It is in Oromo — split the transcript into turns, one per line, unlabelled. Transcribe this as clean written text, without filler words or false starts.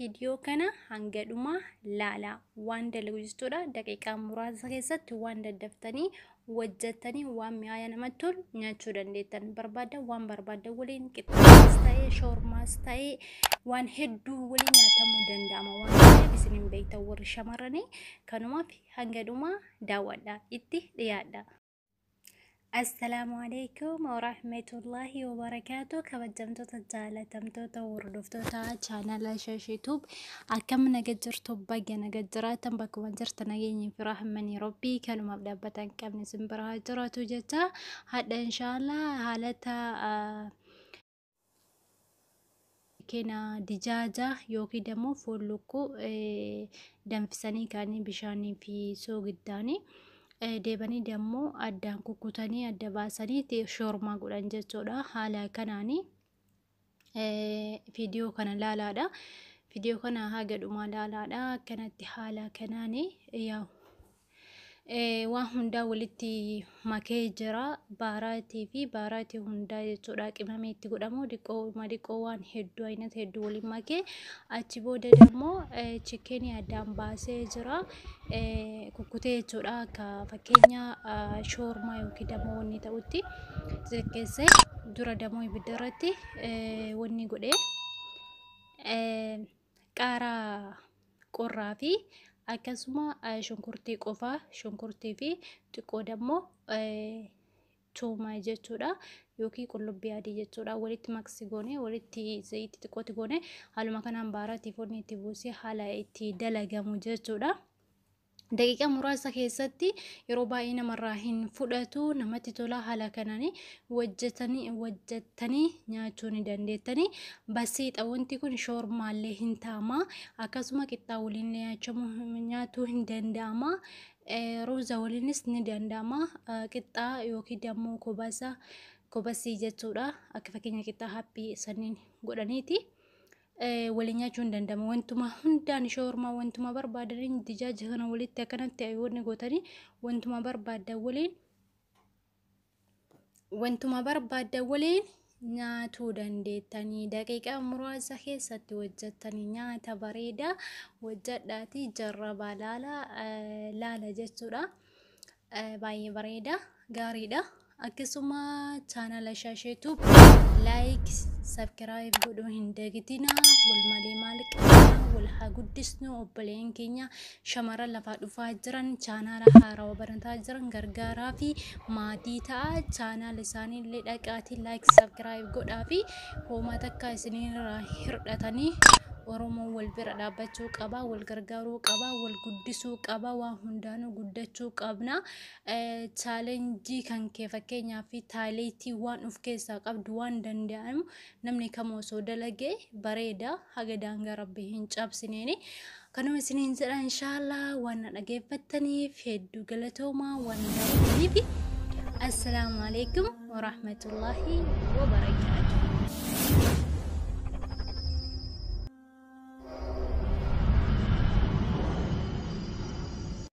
فيديو كان هنقدما لا وان دلوجتورا دقيقة مرازة كيست وان دفتني وجدتني وان ميايا نمتول ناتشو دنديتن بربادة وان بربادة ولين كتاستاي شورماستاي وان هدو ولين ياتمو دنداما وان بسنين بيتا ورشمرني كانوا ما في هنقدما داولا إتي ريادا. السلام عليكم ورحمة الله وبركاته. كبجمتو تجالة تمتو توردفتو تا channel شاش يوتيوب أكم نجرتو باجي نجراتم بكو نجرت نجيني في رحمني ربي كانوا مبدأ بتن كم نسمبرها جراتو جتا هذا إن شاء الله حالتها كنا دجاجة يوكي دمو فولوكو دم في سني كاني بشاني في سوق الداني deebanii dammoo addaan kukkutanii adda baasanii shoormaa godhan jechuudha. Haala kanaani viidiyoo kana laalaadha. Viidiyoo kana haga dhumaa laalaadha. Kanatti haala kanaani waan hundaa walitti makee jira. Baaraatii fi baaraatii hundaa jechuudha. Qimamee itti godhamu diqoo waan hedduu aynata hedduu waliin makee achi booda dammoo chikeenii addaan baasee jira. Kukkutee jechuudha. Akka fakkeenya shoormaa yookiin dammoo wanni ta'utti xiqqeessee dura dammoo ibidda irratti wanni godhee qaaraa qorraa fi akkasuma shunkurtii qofaa shunkurtii fi xiqqoo dammoo tuuma jechuudha yookiin qullubbii adii jechuudha walitti maksi goone walitti zayitii xiqqooti goone haaluma kanaan baaraatiif wanni itti buusee haala itti dalagamu jechuudha. daqiiqa muraasa keessatti yeroo baay'ee namarraa hin fudhatu namatti tola haala kanaani wajjatanii nyaachuu ni dandeettanii basiidha wanti kun shoormaallee hin taama akkasuma qixxaa waliin nyaatuu hin danda'ama ruuza waliinis ni danda'ama qixxaa yookiin dammoo kobasii jechuudha akka fakkeenya qixxaa happii saniin godhaniiti. waliin nyaachuun danda'ama wantuma hundaan shoormaa wantuma barbaadan dijaaji kana walitti akkanatti ayyoonni gootanii wantuma barbaadan waliin nyaatuu dandeettanii daqiiqaa muraasa keessatti hojjettanii nyaata bareedaa hojjedhaatii jarrabaa laala jechuudha baay'ee bareeda gaariidha. akkasuma channel shaash YouTube like subscribe godhuu hin dagatina wal malee maaliqaa wal haa guddisnu obboleen keenya shamaran lafaa dhufaa jiran channel haarawaa barataa jiran gargaaraa fi maatii ta'a channel isaanii illee dhaqaatii like subscribe godhaa fi hooma takka isinirraa hirdhatanii Oromoo wal bira dhaabbachuu qaba wal gargaaruu qaba wal guddisuu qaba waan hundaanuu guddachuu qabna challenge kan kee fakkeenyaa fi taaleetii waan of keessaa qabdu waan danda'amu namni kam osoo dalagee bareeda haga daangaa rabbii hin cabsineeni kanuma isiniin jedha inshallah waan dhageeffattaniif hedduu galatoomaa waan daawwattaniif assalaamu alaykum wa rahmatullahi wa barakaatuh.